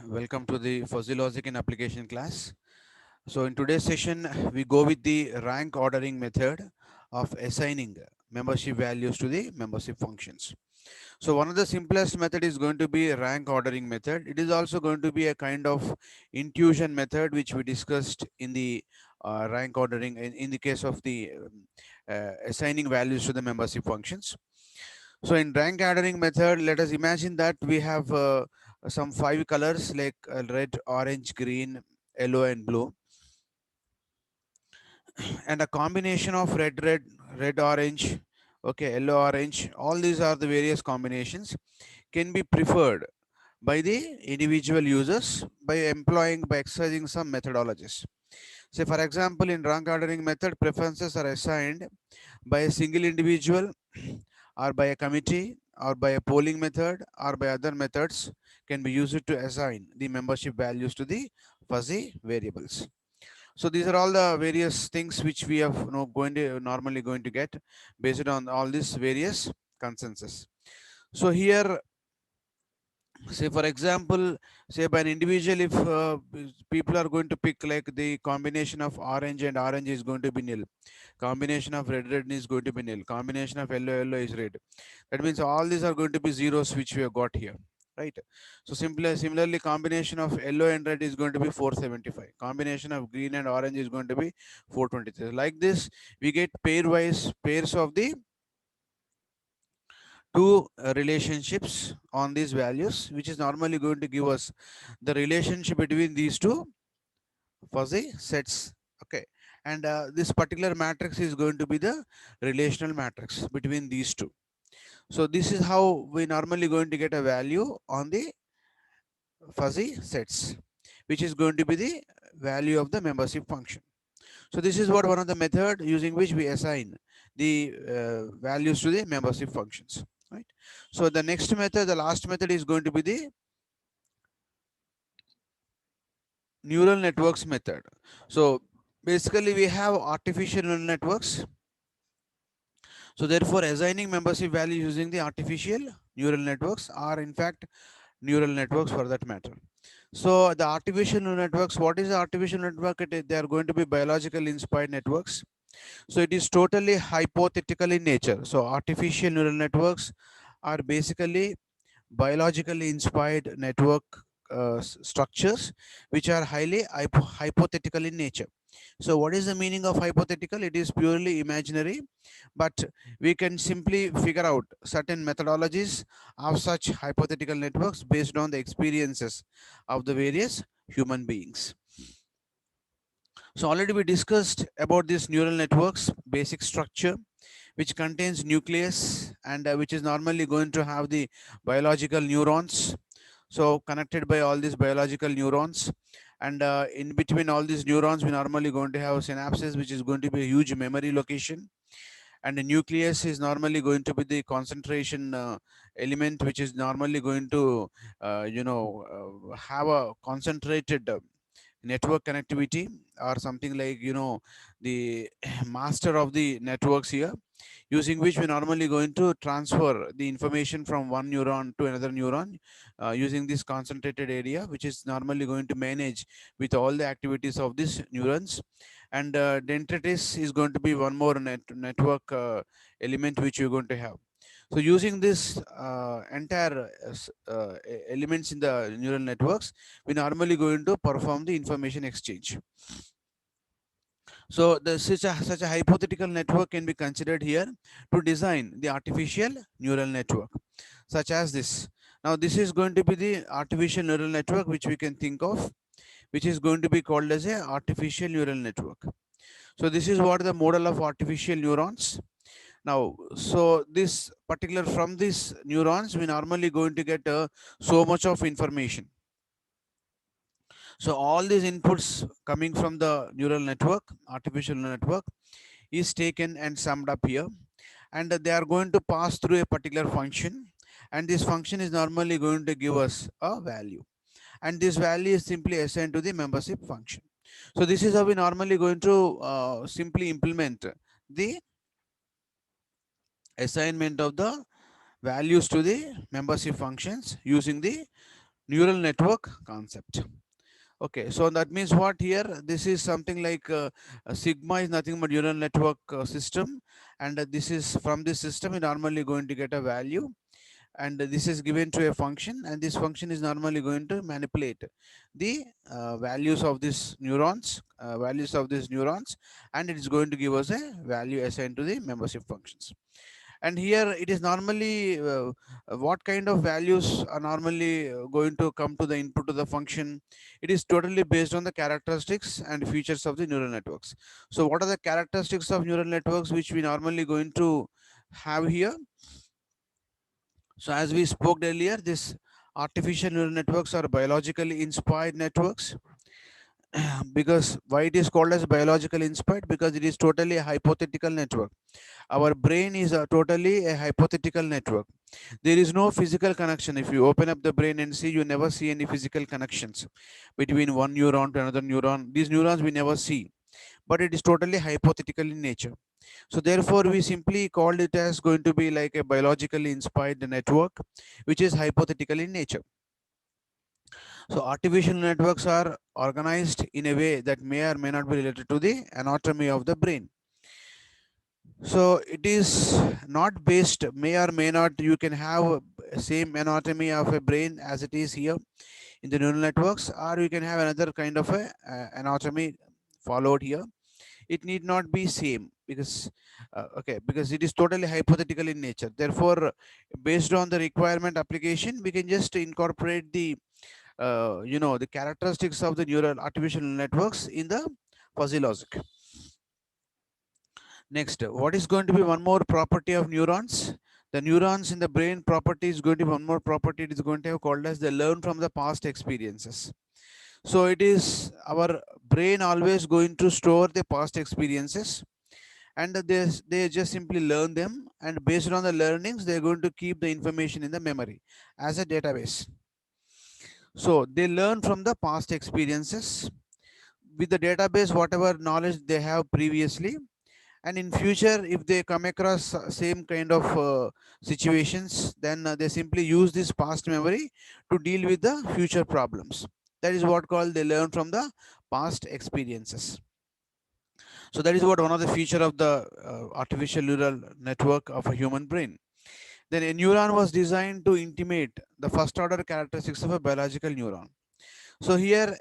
Welcome to the fuzzy logic and application class. So in today's session, we go with the rank ordering method of assigning membership values to the membership functions. So one of the simplest method is going to be a rank ordering method. It is also going to be a kind of intuition method which we discussed in the rank ordering in the case of the assigning values to the membership functions. So in rank ordering method, let us imagine that we have some five colors like red, orange, green, yellow, and blue, and a combination of red, orange, okay, yellow, orange. All these are the various combinations can be preferred by the individual users by exercising some methodologies. Say, for example, in rank ordering method, preferences are assigned by a single individual or by a committee or by a polling method or by other methods can be used to assign the membership values to the fuzzy variables. So these are all the various things which we have going to normally going to get based on all these various consensus. So here, say for example, say by an individual, if people are going to pick like the combination of orange and orange is going to be nil, combination of red is going to be nil, combination of yellow is red, that means all these are going to be zeros which we have got here, right? So similarly, combination of yellow and red is going to be 475, combination of green and orange is going to be 423. Like this, we get pairwise pairs of the two relationships on these values, which is normally going to give us the relationship between these two fuzzy sets. Okay, and this particular matrix is going to be the relational matrix between these two. So this is how we normally going to get a value on the fuzzy sets, which is going to be the value of the membership function. So this is what one of the method using which we assign the values to the membership functions, right? So the next method, the last method is going to be the neural networks method. So basically we have artificial neural networks. So therefore assigning membership value using the artificial neural networks are in fact neural networks for that matter. So the artificial neural networks, what is the artificial network? They are going to be biological inspired networks. So it is totally hypothetical in nature. So artificial neural networks are basically biologically inspired network structures which are highly hypothetical in nature. So what is the meaning of hypothetical? It is purely imaginary, but we can simply figure out certain methodologies of such hypothetical networks based on the experiences of the various human beings. So already we discussed about these neural networks basic structure, which contains nucleus and which is normally going to have the biological neurons, so connected by all these biological neurons, and in between all these neurons we normally going to have synapses, which is going to be a huge memory location, and the nucleus is normally going to be the concentration element, which is normally going to have a concentrated network connectivity, or something like the master of the networks here, using which we normally going to transfer the information from one neuron to another neuron, using this concentrated area, which is normally going to manage with all the activities of these neurons. And dendrites is going to be one more network element which you're going to have. So using this entire elements in the neural networks, we normally going to perform the information exchange. So the such a hypothetical network can be considered here to design the artificial neural network, such as this. Now this is going to be the artificial neural network which we can think of, which is going to be called as a artificial neural network. So this is what the model of artificial neurons. Now, so this particular from these neurons, we normally going to get so much of information. So all these inputs coming from the neural network, artificial neural network, is taken and summed up here, and they are going to pass through a particular function, and this function is normally going to give us a value, and this value is simply assigned to the membership function. So this is how we normally going to simply implement the assignment of the values to the membership functions using the neural network concept. Okay, so that means what here? This is something like sigma is nothing but neural network system, and this is from this system we normally going to get a value, and this is given to a function, and this function is normally going to manipulate the values of these neurons, and it is going to give us a value assigned to the membership functions. And here it is normally what kind of values are normally going to come to the input to the function. It is totally based on the characteristics and features of the neural networks. So what are the characteristics of neural networks which we normally going to have here? So as we spoke earlier, this artificial neural networks are biologically inspired networks. Because why it is called as biologically inspired? Because it is totally a hypothetical network. Our brain is totally a hypothetical network. There is no physical connection. If you open up the brain and see, you never see any physical connections between one neuron to another neuron. These neurons we never see, but it is totally hypothetical in nature. So therefore we simply called it as going to be like a biologically inspired network which is hypothetical in nature. So artificial networks are organized in a way that may or may not be related to the anatomy of the brain. So it is not based, may or may not, you can have same anatomy of a brain as it is here in the neural networks, or you can have another kind of a anatomy followed here. It need not be same, because okay, because it is totally hypothetical in nature. Therefore, based on the requirement application, we can just incorporate the the characteristics of the neural artificial networks in the fuzzy logic. Next, what is going to be one more property of neurons? The neurons in the brain property is going to be one more property. It is going to have called as the learn from the past experiences. So it is our brain always going to store the past experiences, and they just simply learn them, and based on the learnings they're going to keep the information in the memory as a database. So they learn from the past experiences with the database, whatever knowledge they have previously, and in future if they come across same kind of situations, then they simply use this past memory to deal with the future problems. That is what called they learn from the past experiences. So that is what one of the feature of the artificial neural network of a human brain. Then a neuron was designed to intimate the first order characteristics of a biological neuron. So here,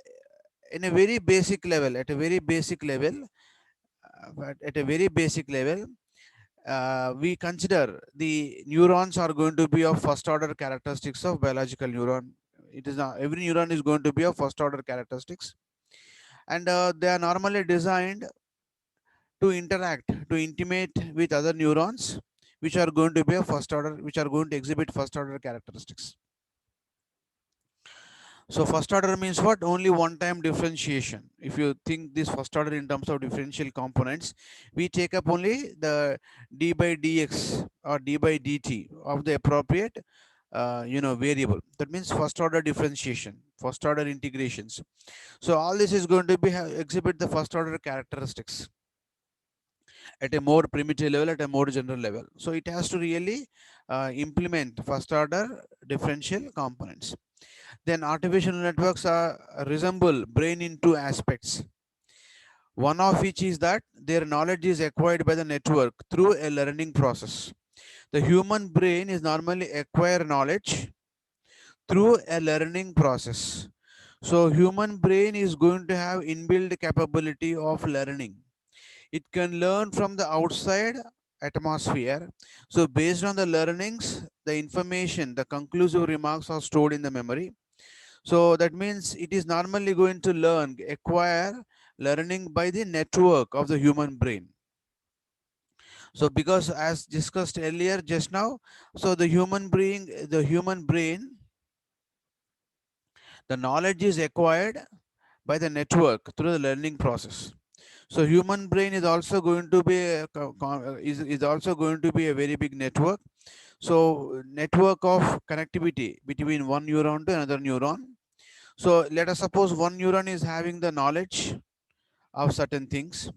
in a very basic level, at a very basic level, we consider the neurons are going to be of first order characteristics of biological neuron. It is not, every neuron is going to be of first order characteristics, and they are normally designed to interact, to intimate with other neurons, which are going to be a first order, which are going to exhibit first order characteristics. So first order means what? Only one time differentiation. If you think this first order in terms of differential components, we take up only the d by dx or d by dt of the appropriate variable. That means first order differentiation, first order integrations. So all this is going to be exhibit the first order characteristics at a more primitive level, at a more general level. So it has to really implement first order differential components. Then artificial networks resemble brain in two aspects. One of which is that their knowledge is acquired by the network through a learning process. The human brain is normally acquire knowledge through a learning process. So human brain is going to have inbuilt capability of learning. It can learn from the outside atmosphere. So based on the learnings, the information, the conclusive remarks are stored in the memory. So that means it is normally going to acquire learning by the network of the human brain. So because as discussed earlier just now, so the knowledge is acquired by the network through the learning process. So human brain is also going to be is also going to be a very big network. So network of connectivity between one neuron to another neuron. So let us suppose one neuron is having the knowledge of certain things.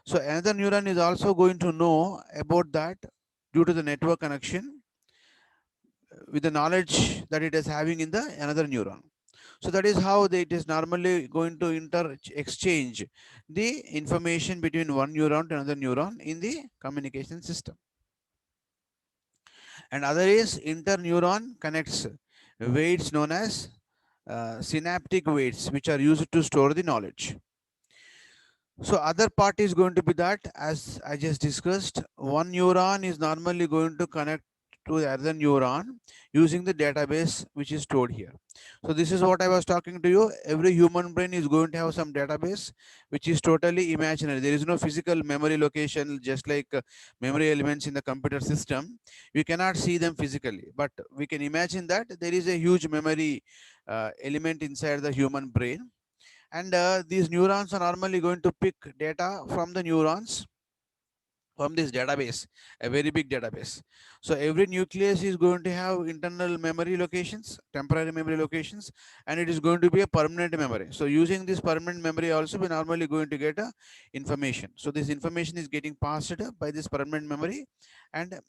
So another neuron is also going to know about that due to the network connection with the knowledge that it is having in the another neuron. So that is how it is normally going to exchange the information between one neuron to another neuron in the communication system. And other is interneuron connects weights known as synaptic weights, which are used to store the knowledge. So other part is going to be that, as I just discussed, one neuron is normally going to connect to the other neuron using the database which is stored here. So this is what I was talking to you. Every human brain is going to have some database which is totally imaginary. There is no physical memory location, just like memory elements in the computer system. We cannot see them physically, but we can imagine that there is a huge memory element inside the human brain, and these neurons are normally going to pick data from the neurons from this database, a very big database. So every nucleus is going to have internal memory locations, temporary memory locations, and it is going to be a permanent memory. So using this permanent memory also, we normally going to get information. So this information is getting passed by this permanent memory and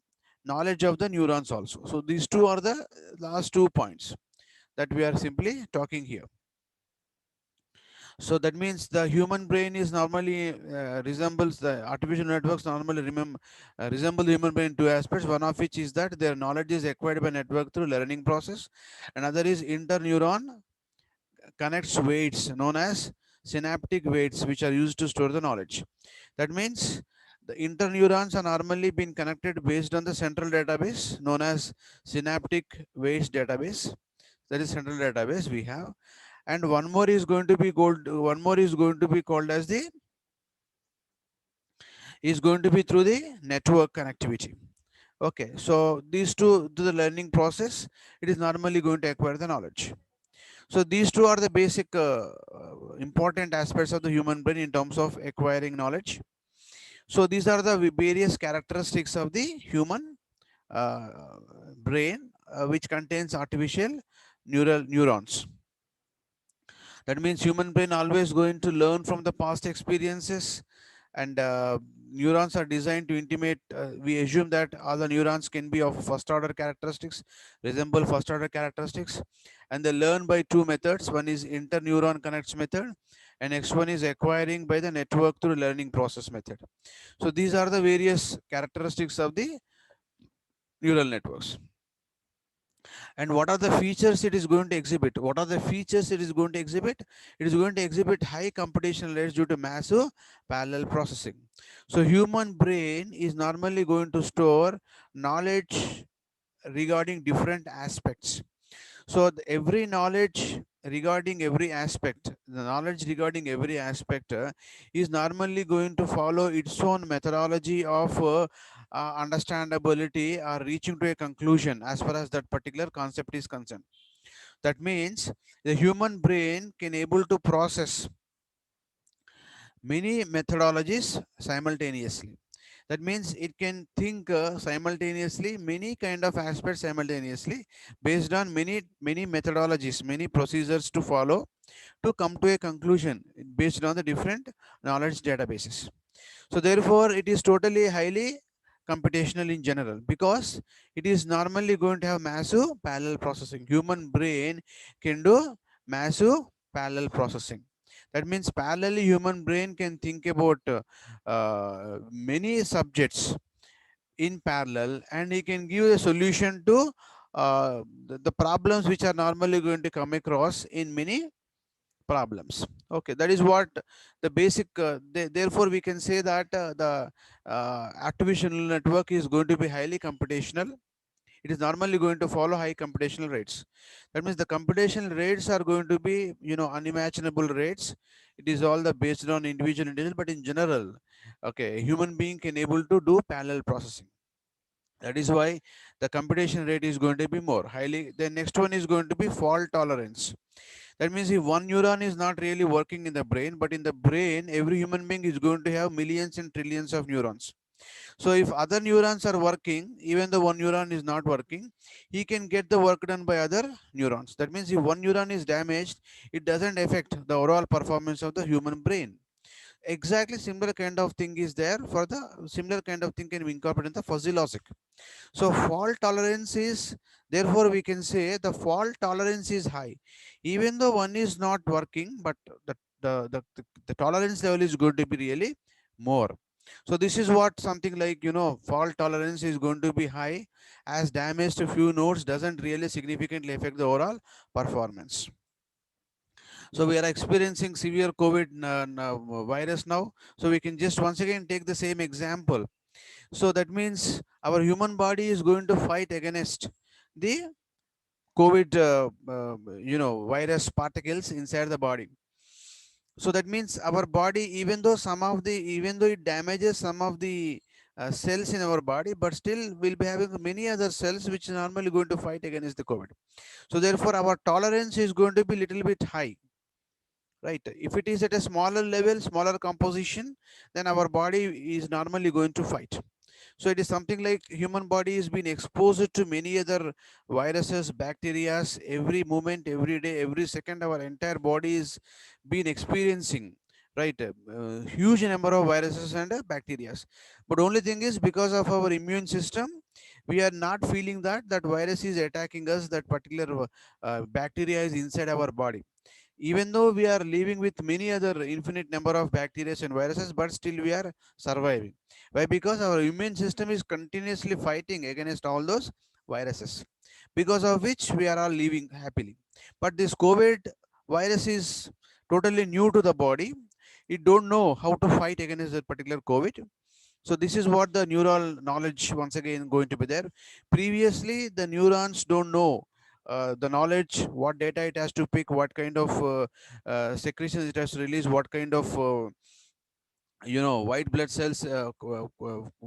knowledge of the neurons also. So these two are the last 2 points that we are simply talking here. So that means the human brain is normally resembles the artificial networks normally resemble the human brain in two aspects. One of which is that their knowledge is acquired by network through learning process. Another is interneuron connects weights known as synaptic weights, which are used to store the knowledge. That means the interneurons are normally been connected based on the central database known as synaptic weights database. That is central database we have, and one more is going to be called as the is going to be through the network connectivity. Okay, so these two to the learning process, it is normally going to acquire the knowledge. So these two are the basic important aspects of the human brain in terms of acquiring knowledge. So these are the various characteristics of the human uh, brain, which contains artificial neurons. That means human brain always going to learn from the past experiences, and neurons are designed to intimate. We assume that all the neurons can be of first order characteristics, resemble first order characteristics, and they learn by two methods. One is interneuron connects method, and next one is acquiring by the network through learning process method. So these are the various characteristics of the neural networks. And what are the features it is going to exhibit? What are the features it is going to exhibit? It is going to exhibit high computational rates due to massive parallel processing. So human brain is normally going to store knowledge regarding different aspects. So every knowledge regarding every aspect, the knowledge regarding every aspect is normally going to follow its own methodology of understandability or reaching to a conclusion as far as that particular concept is concerned. That means the human brain can able to process many methodologies simultaneously. That means it can think simultaneously many kind of aspects simultaneously based on many methodologies, many procedures to follow to come to a conclusion based on the different knowledge databases. So therefore it is totally highly computational in general, because it is normally going to have massive parallel processing. Human brain can do massive parallel processing. That means parallelly human brain can think about many subjects in parallel, and he can give a solution to the problems which are normally going to come across in many problems. Okay, that is what the basic therefore we can say that the artificial neural network is going to be highly computational. It is normally going to follow high computational rates. That means the computational rates are going to be, unimaginable rates. It is all the based on individual, but in general, okay, a human being can able to do parallel processing. That is why the computation rate is going to be more highly. The next one is going to be fault tolerance. That means if one neuron is not really working in the brain, but in the brain, every human being is going to have millions and trillions of neurons. So if other neurons are working, even though one neuron is not working, he can get the work done by other neurons. That means if one neuron is damaged, it doesn't affect the overall performance of the human brain. exactly similar kind of thing is there for the similar kind of thing can be incorporated in the fuzzy logic. So fault tolerance is, therefore we can say the fault tolerance is high. Even though one is not working, but the tolerance level is going to be really more. So this is what something like, fault tolerance is going to be high, as damage to few nodes doesn't really significantly affect the overall performance. So we are experiencing severe COVID virus now. So we can just once again take the same example. So that means our human body is going to fight against the COVID, virus particles inside the body. So that means our body, even though it damages some of the cells in our body, but still we'll be having many other cells which are normally going to fight against the COVID. So therefore, our tolerance is going to be little bit high, right? If it is at a smaller level, smaller composition, then our body is normally going to fight. So it is something like human body is being exposed to many other viruses, bacteria, every moment, every day, every second. Our entire body is been experiencing, right, huge number of viruses and bacteria. But only thing is, because of our immune system, we are not feeling that virus is attacking us. That particular bacteria is inside our body, even though we are living with many other infinite number of bacteria and viruses, but still we are surviving. Why? Because our immune system is continuously fighting against all those viruses, because of which we are all living happily. But this COVID virus is totally new to the body. It don't know how to fight against that particular COVID. So this is what the neural knowledge once again going to be there. Previously, the neurons don't know the knowledge, what data it has to pick, what kind of secretions it has to release, what kind of white blood cells,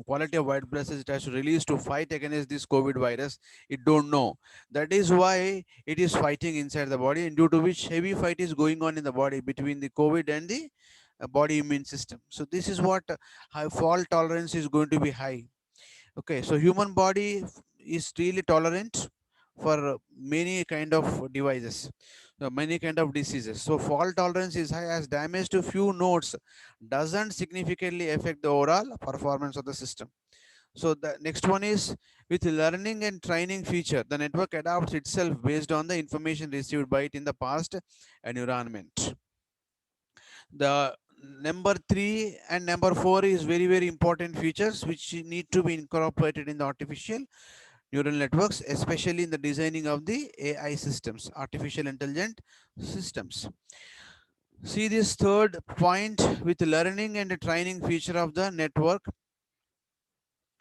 quality of white blood cells it has to release to fight against this COVID virus. It don't know. That is why it is fighting inside the body, and due to which heavy fight is going on in the body between the COVID and the body immune system. So this is what high fault tolerance is going to be high. Okay, so human body is really tolerant for many kind of devices, many kind of diseases. So fault tolerance is high, as damage to few nodes doesn't significantly affect the overall performance of the system. So the next one is, with learning and training feature, the network adapts itself based on the information received by it in the past environment. The number 3 and number 4 is very very important features which need to be incorporated in the artificial neural networks, especially in the designing of the AI systems, artificial intelligent systems. See this third point: with learning and training feature of the network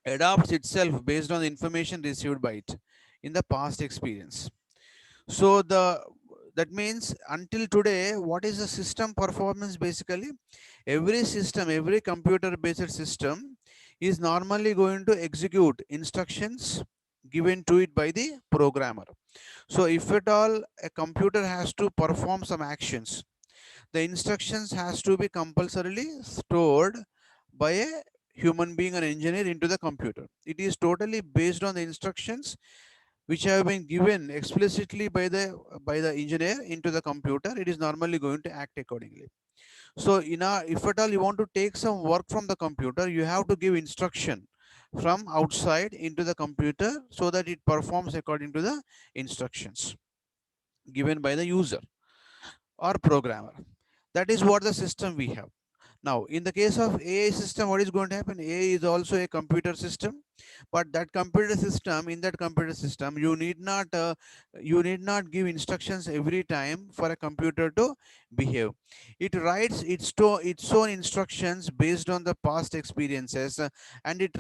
adapts itself based on the information received by it in the past experience. So that means until today, what is the system performance? Basically, every system, every computer based system is normally going to execute instructions given to it by the programmer. So if at all a computer has to perform some actions, the instructions has to be compulsorily stored by a human being or engineer into the computer. It is totally based on the instructions which have been given explicitly by the engineer into the computer. It is normally going to act accordingly. So if at all you want to take some work from the computer, you have to give instruction from outside into the computer so that it performs according to the instructions given by the user or programmer. That is what the system we have. Now, in the case of AI system, what is going to happen? AI is also a computer system, but in that computer system, you need not give instructions every time for a computer to behave. It writes its own instructions based on the past experiences, and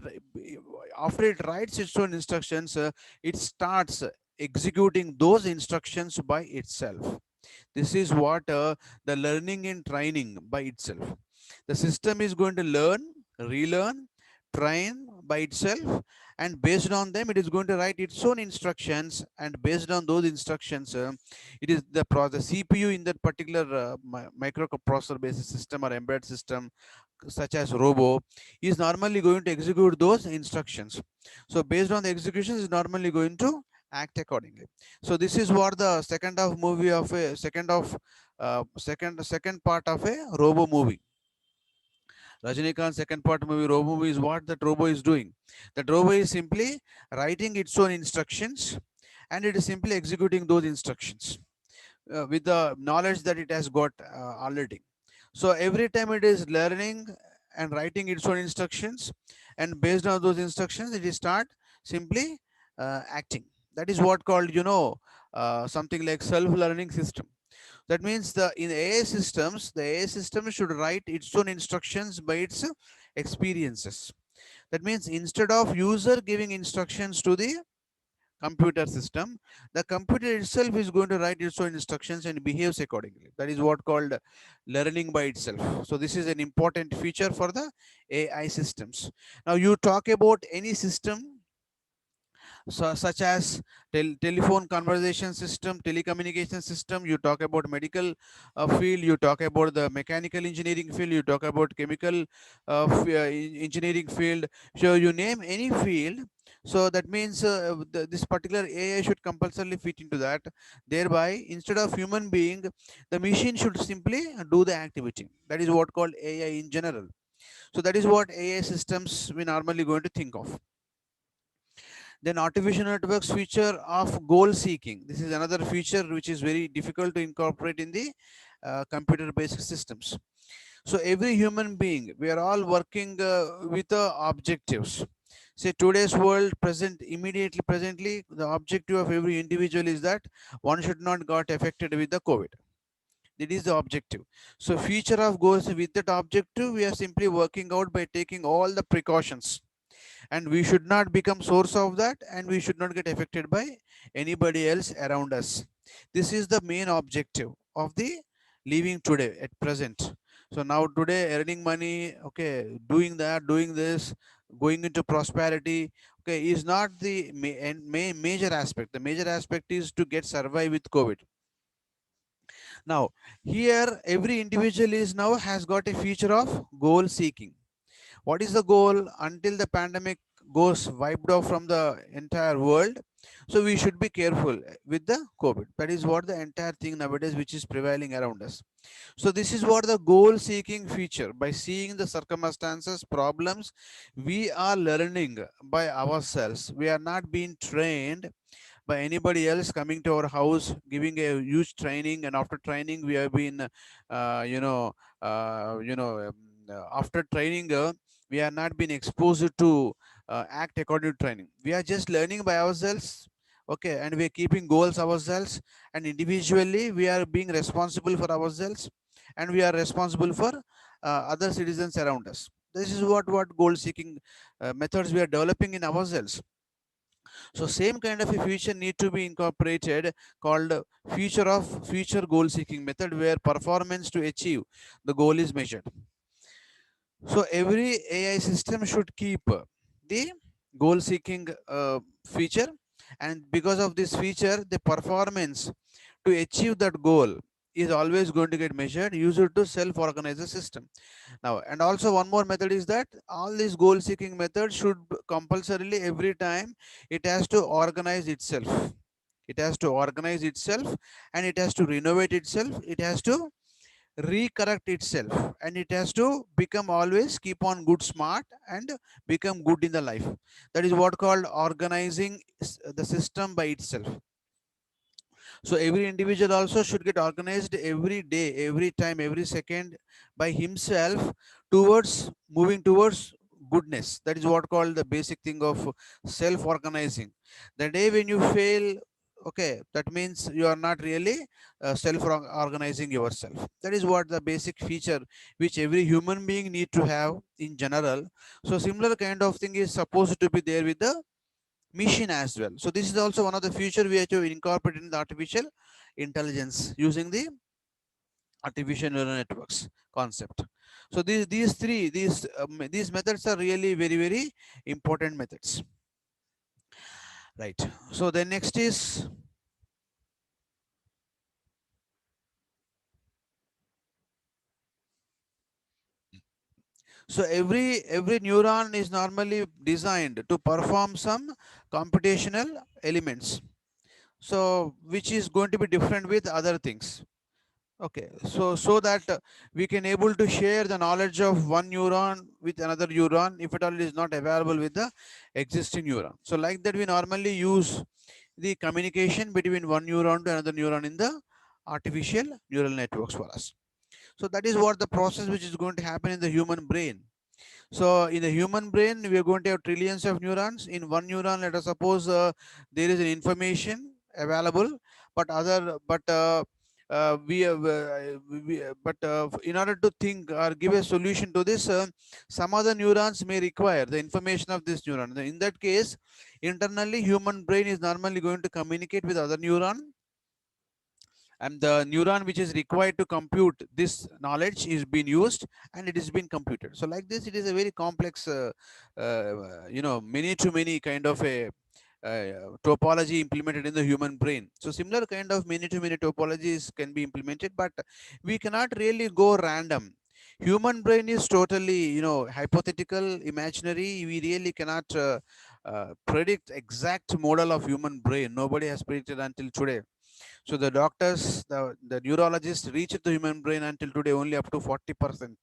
after it writes its own instructions, it starts executing those instructions by itself. This is what the learning and training by itself. The system is going to learn, relearn, train by itself, and based on them, it is going to write its own instructions. And based on those instructions, it is the CPU in that particular microprocessor based system or embedded system, such as Robo, is normally going to execute those instructions. So based on the execution, is normally going to act accordingly. So this is what the second part of a Robo movie. Rajinikanth's second part movie, Robo movie, is what that Robo is doing. That Robo is simply writing its own instructions, and it is simply executing those instructions with the knowledge that it has got already. So every time it is learning and writing its own instructions, and based on those instructions, it is start simply acting. That is what called, something like self-learning system. That means the in AI systems, the AI system should write its own instructions by its experiences. That means instead of user giving instructions to the computer system, the computer itself is going to write its own instructions and behaves accordingly. That is what called learning by itself. So this is an important feature for the AI systems. Now you talk about any system, so, such as telephone conversation system, telecommunication system, you talk about medical field, you talk about the mechanical engineering field, you talk about chemical engineering field. So you name any field, so that means this particular AI should compulsorily fit into that. Thereby, instead of human being, the machine should simply do the activity. That is what called AI in general. So that is what AI systems we normally going to think of. Then artificial networks feature of goal seeking. This is another feature which is very difficult to incorporate in the computer based systems. So every human being, we are all working with objectives. Say today's world present immediately presently, the objective of every individual is that one should not got affected with the COVID. That is the objective. So future of goals with that objective, we are simply working out by taking all the precautions, and we should not become source of that, and we should not get affected by anybody else around us. This is the main objective of the living today at present. So now today earning money, okay, doing that, doing this, going into prosperity, okay, is not the major aspect. The major aspect is to get survive with COVID. Now here every individual is now has got a feature of goal seeking. What is the goal? Until the pandemic goes wiped off from the entire world, so we should be careful with the COVID. That is what the entire thing nowadays which is prevailing around us. So this is what the goal seeking feature. By seeing the circumstances, problems, we are learning by ourselves. We are not being trained by anybody else coming to our house giving a huge training, and after training we have been uh, you know after training we are not been exposed to act according to training. We are just learning by ourselves, okay, and we are keeping goals ourselves, and individually we are being responsible for ourselves, and we are responsible for other citizens around us. This is what goal seeking methods we are developing in ourselves. So same kind of a feature need to be incorporated, called feature of future goal seeking method, where performance to achieve the goal is measured. So every AI system should keep the goal seeking feature, and because of this feature, the performance to achieve that goal is always going to get measured, used to self organize the system. Now, and also one more method is that all these goal seeking methods should compulsorily every time it has to organize itself. It has to organize itself, and it has to renovate itself. It has to recorrect itself, and it has to become always keep on good smart and become good in the life. That is what called organizing the system by itself. So every individual also should get organized every day, every time, every second by himself towards moving towards goodness. That is what called the basic thing of self-organizing. The day when you fail, okay, that means you are not really self-organizing yourself. That is what the basic feature which every human being need to have in general. So similar kind of thing is supposed to be there with the machine as well. So this is also one of the future we have to incorporate in the artificial intelligence using the artificial neural networks concept. So these methods are really very important methods, right? So the next is, so every neuron is normally designed to perform some computational elements, so which is going to be different with other things. Okay, so that we can able to share the knowledge of one neuron with another neuron if at all it is not available with the existing neuron. So like that we normally use the communication between one neuron to another neuron in the artificial neural networks for us. So that is what the process which is going to happen in the human brain. So in the human brain, we are going to have trillions of neurons. In one neuron, let us suppose there is an information available, but in order to think or give a solution to this, some other neurons may require the information of this neuron. In that case, internally, human brain is normally going to communicate with other neuron, and the neuron which is required to compute this knowledge is being used, and it is being computed. So like this, it is a very complex many to many kind of a topology implemented in the human brain. So similar kind of many to many topologies can be implemented, but we cannot really go random. Human brain is totally, hypothetical, imaginary. We really cannot predict exact model of human brain. Nobody has predicted until today. So the doctors, the neurologists reached the human brain until today only up to 40%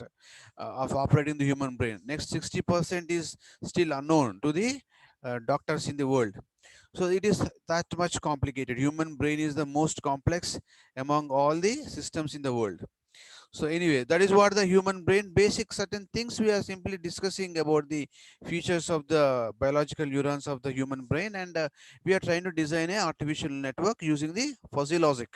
of operating the human brain. Next 60% is still unknown to the doctors in the world. So it is that much complicated. Human brain is the most complex among all the systems in the world. So anyway, that is what the human brain, basic certain things we are simply discussing about the features of the biological neurons of the human brain, and we are trying to design a artificial network using the fuzzy logic.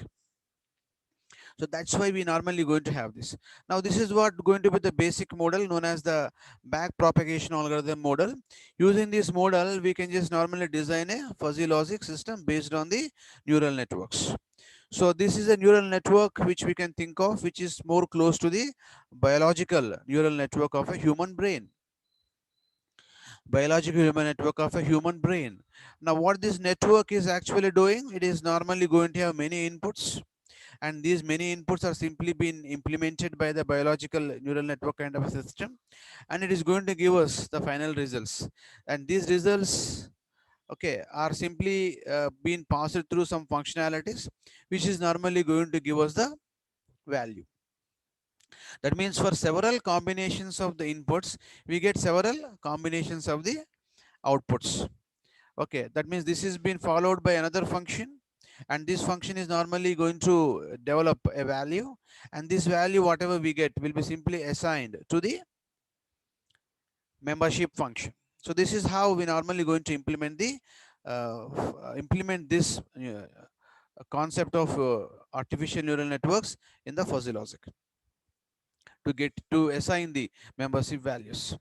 So that's why we normally going to have this. Now this is what going to be the basic model known as the back propagation algorithm model. Using this model, we can just normally design a fuzzy logic system based on the neural networks. So this is a neural network which we can think of, which is more close to the biological neural network of a human brain. Biological human network of a human brain. Now what this network is actually doing, it is normally going to have many inputs, and these many inputs are simply being implemented by the biological neural network kind of a system, and it is going to give us the final results. And these results, okay, are simply being passed through some functionalities which is normally going to give us the value. That means for several combinations of the inputs, we get several combinations of the outputs. Okay, that means this is being followed by another function, and this function is normally going to develop a value, and this value whatever we get will be simply assigned to the membership function. So this is how we normally going to implement the implement this concept of artificial neural networks in the fuzzy logic to get to assign the membership values.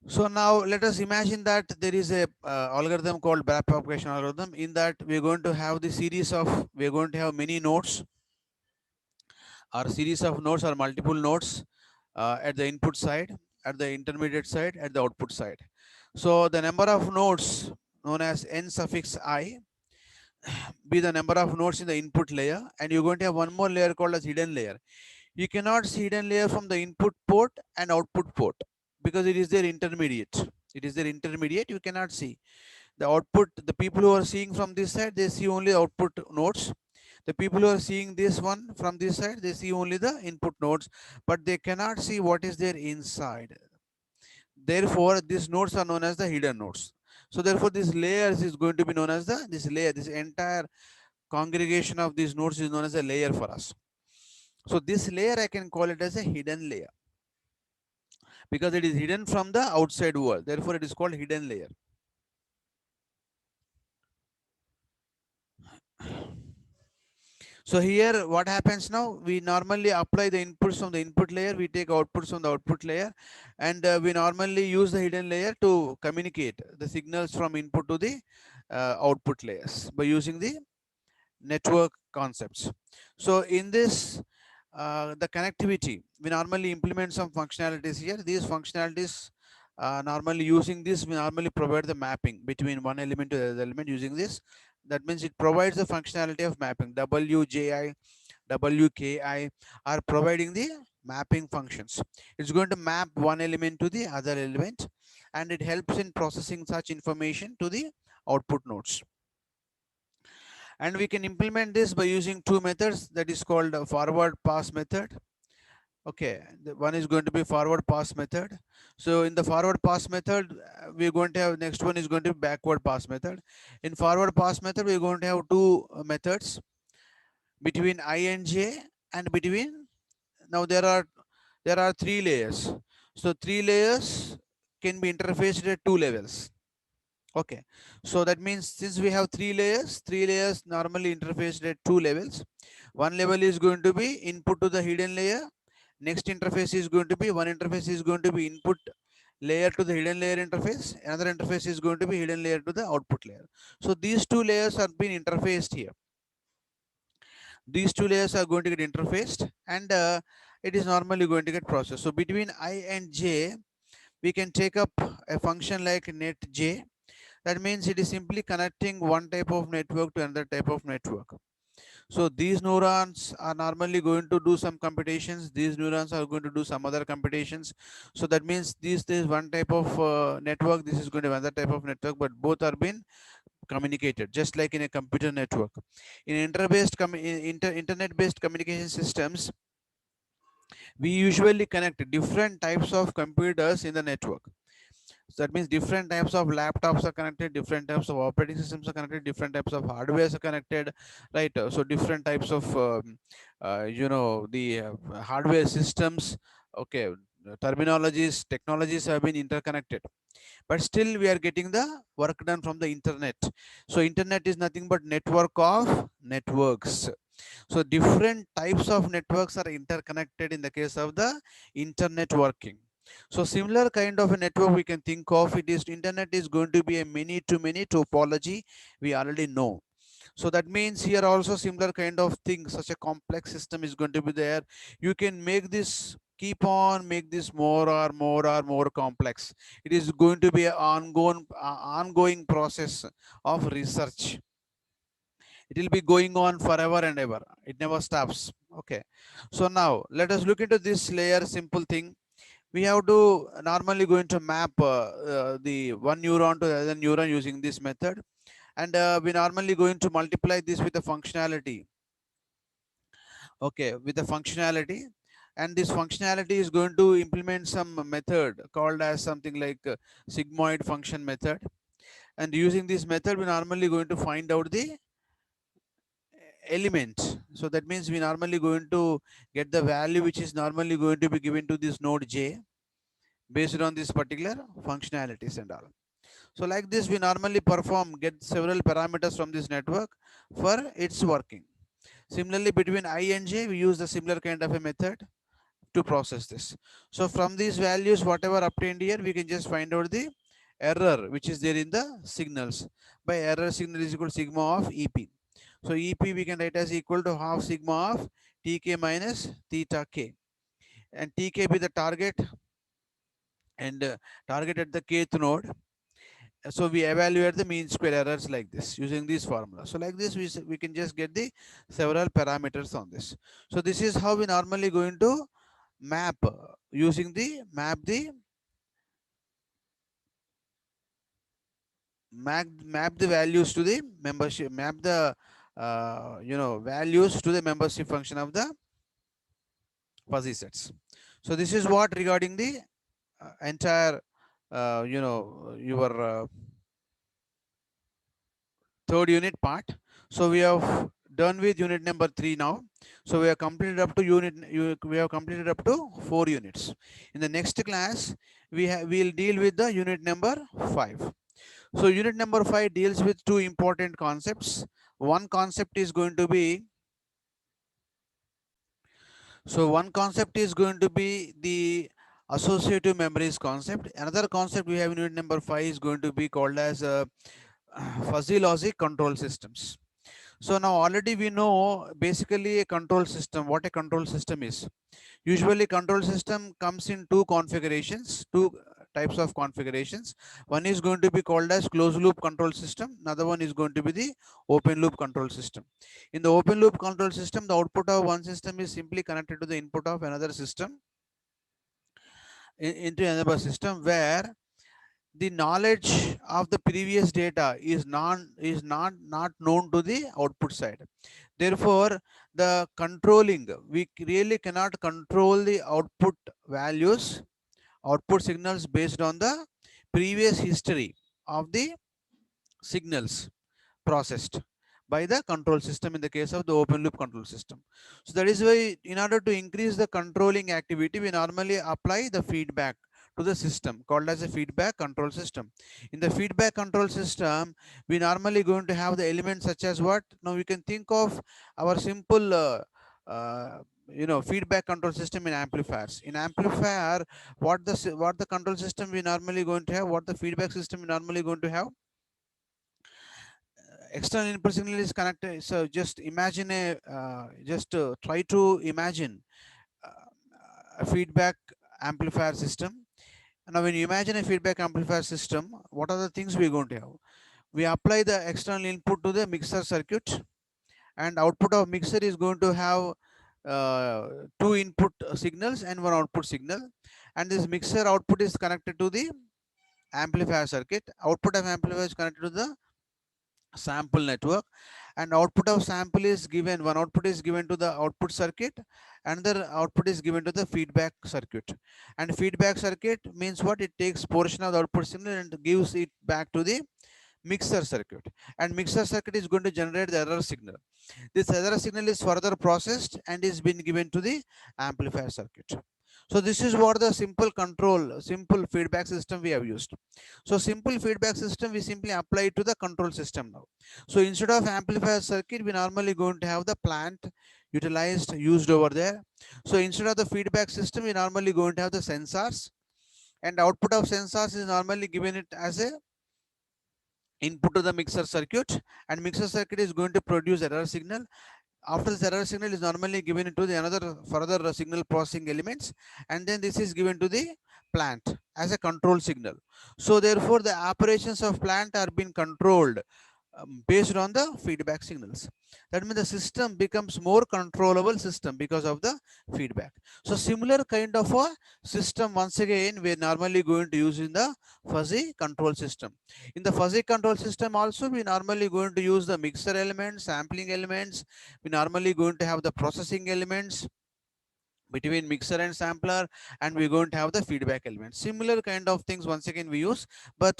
So now let us imagine that there is a algorithm called back propagation algorithm. In that we're going to have the series of, we're going to have many nodes, or series of nodes or multiple nodes at the input side, at the intermediate side, at the output side. So the number of nodes known as n suffix I be the number of nodes in the input layer, and you're going to have one more layer called as hidden layer. You cannot see hidden layer from the input port and output port because it is their intermediate. It is their intermediate. You cannot see the output. The people who are seeing from this side, they see only output nodes. The people who are seeing this one from this side, they see only the input nodes, but they cannot see what is there inside. Therefore, these nodes are known as the hidden nodes. So therefore, this layers is going to be known as the, this layer, this entire congregation of these nodes is known as a layer for us. So this layer I can call it as a hidden layer because it is hidden from the outside world. Therefore, it is called hidden layer. So here what happens now, we normally apply the inputs from the input layer, we take outputs from the output layer, and we normally use the hidden layer to communicate the signals from input to the output layers by using the network concepts. So in this, the connectivity, we normally implement some functionalities here. These functionalities, normally using this, we normally provide the mapping between one element to the other element using this. That means it provides the functionality of mapping. WJI, WKI are providing the mapping functions. It's going to map one element to the other element, and it helps in processing such information to the output nodes. And we can implement this by using two methods, that is called a forward pass method. Okay, the one is going to be forward pass method. So in the forward pass method, we're going to have, next one is going to be backward pass method. In forward pass method, we're going to have two methods between I and j, and between, now there are three layers. So three layers can be interfaced at two levels. Okay, so that means since we have three layers normally interfaced at two levels. One level is going to be input to the hidden layer. Next interface is going to be, one interface is going to be input layer to the hidden layer interface. Another interface is going to be hidden layer to the output layer. So these two layers are being interfaced here. These two layers are going to get interfaced, and it is normally going to get processed. So between I and j, we can take up a function like netj. That means it is simply connecting one type of network to another type of network. So these neurons are normally going to do some computations. These neurons are going to do some other computations. So that means this is one type of network. This is going to be another type of network, but both are being communicated, just like in a computer network. In internet-based communication systems, we usually connect different types of computers in the network. So that means different types of laptops are connected, different types of operating systems are connected, different types of hardware are connected, right? So different types of, the hardware systems, okay, terminologies, technologies have been interconnected. But still we are getting the work done from the internet. So internet is nothing but network of networks. So different types of networks are interconnected in the case of the internet working. So similar kind of a network we can think of, it is internet is going to be a many to many topology, we already know. So that means here also similar kind of thing, such a complex system is going to be there. You can make this, keep on make this more complex. It is going to be an ongoing process of research. It will be going on forever and ever. It never stops. Okay, so now let us look into this layer simple thing. We have to normally going to map the one neuron to the other neuron using this method, and we normally going to multiply this with the functionality. Okay, with the functionality, and this functionality is going to implement some method called as something like sigmoid function method. And using this method we normally going to find out the element. So that means we normally going to get the value which is normally going to be given to this node j based on this particular functionalities and all. So like this we normally get several parameters from this network for its working. Similarly between I and j we use the similar kind of a method to process this. So from these values whatever obtained here, we can just find out the error which is there in the signals. By error, signal is equal to sigma of ep. So ep we can write as equal to half sigma of tk minus theta k, and tk be the target, and target at the kth node. So we evaluate the mean square errors like this using this formula. So like this we can just get the several parameters on this. So this is how we normally going to map using the map the values to the membership, map the values to the membership function of the fuzzy sets. So this is what regarding the entire your third unit part. So we have done with unit number 3 now. So we have completed up to we have completed up to 4 units. In the next class we'll deal with the unit number 5. So unit number 5 deals with two important concepts. One concept is going to be, one concept is going to be the associative memories concept. Another concept we have in unit number 5 is going to be called as fuzzy logic control systems. So now already we know basically a control system, what a control system is. Usually control system comes in two configurations, two types of configurations. One is going to be called as closed loop control system. Another one is going to be the open loop control system. In the open loop control system, the output of one system is simply connected to the input of another system into another system, where the knowledge of the previous data is not known to the output side. Therefore, the controlling, we really cannot control the output values, output signals based on the previous history of the signals processed by the control system in the case of the open loop control system. So that is why in order to increase the controlling activity, we normally apply the feedback to the system called as a feedback control system. In the feedback control system, we normally going to have the elements such as what? Now we can think of our simple feedback control system in amplifiers. In amplifier, what the control system we normally going to have, what the feedback system we normally going to have, external input signal is connected. So just imagine just try to imagine a feedback amplifier system. Now when you imagine a feedback amplifier system, what are the things we're going to have? We apply the external input to the mixer circuit, and output of mixer is going to have two input signals and one output signal, and this mixer output is connected to the amplifier circuit. Output of amplifier is connected to the sample network, and output of sample is given, one output is given to the output circuit, another output is given to the feedback circuit. And feedback circuit means what? It takes portion of the output signal and gives it back to the mixer circuit, and mixer circuit is going to generate the error signal. This error signal is further processed and is been given to the amplifier circuit. So this is what the simple control, simple feedback system we have used. So simple feedback system we simply apply it to the control system now. So instead of amplifier circuit, we normally going to have the plant utilized, used over there. So instead of the feedback system, we normally going to have the sensors, and output of sensors is normally given it as a input to the mixer circuit, and mixer circuit is going to produce error signal. After this error signal is normally given to the another further signal processing elements, and then this is given to the plant as a control signal. So therefore the operations of plant are being controlled based on the feedback signals. That means the system becomes more controllable system because of the feedback. So similar kind of a system, once again, we're normally going to use in the fuzzy control system. In the fuzzy control system also, we normally going to use the mixer elements, sampling elements. We normally going to have the processing elements between mixer and sampler, and we're going to have the feedback element. Similar kind of things once again we use, but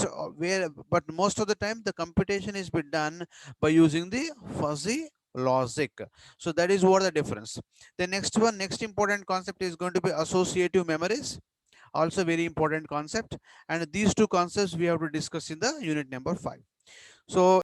but most of the time the computation is be done by using the fuzzy logic. So that is what the difference. The next important concept is going to be associative memories, also very important concept, and these two concepts we have to discuss in the unit number 5. So